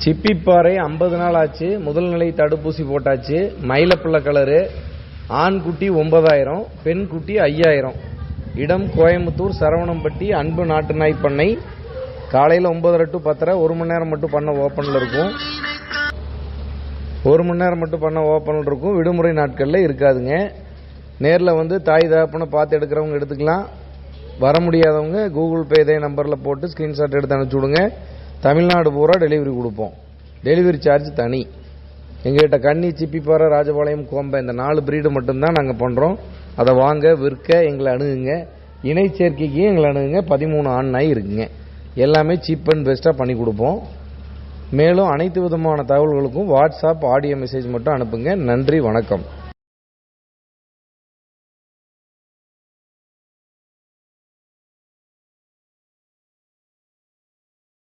சிப்பிப்பாறை 50 நாள் ஆச்சு. முதல் நிலை தடுப்பூசி போட்டாச்சு. மயிலப்பிள்ளை கலரு. ஆண் குட்டி 9000, பெண் குட்டி 5000. இடம் கோயம்புத்தூர் சரவணம்பட்டி அன்பு நாட்டு நாய் பண்ணை. காலையில் 9:30 to 10:30, 1 மணி நேரம் மட்டும் பண்ண ஓப்பனில் இருக்கும். 1 மணி நேரம் மட்டும் பண்ண ஓப்பனில் இருக்கும். விடுமுறை நாட்களில் இருக்காதுங்க. நேரில் வந்து தாய் தகப்பனை பார்த்து எடுக்கிறவங்க எடுத்துக்கலாம். வர முடியாதவங்க கூகுள் பே இதே நம்பரில் போட்டு ஸ்க்ரீன்ஷாட் எடுத்து அனுப்பிச்சி விடுங்க. தமிழ்நாடு பூரா டெலிவரி கொடுப்போம். டெலிவரி சார்ஜ் தனி. எங்ககிட்ட கன்னி, சிப்பிப்பாறை, ராஜபாளையம், கோம்பை இந்த 4 பிரீடு மட்டும்தான் நாங்கள் பண்ணுறோம். அதை வாங்க, விற்க எங்களை அணுகுங்க. இணை சேர்க்கைக்கு எங்களை அணுகுங்க. 13 ஆண் நாய் இருக்குங்க. எல்லாமே சீப் அண்ட் பெஸ்ட்டாக பண்ணி கொடுப்போம். மேலும் அனைத்து விதமான தகவல்களுக்கும் வாட்ஸ்அப் ஆடியோ மெசேஜ் மட்டும் அனுப்புங்க. நன்றி, வணக்கம்.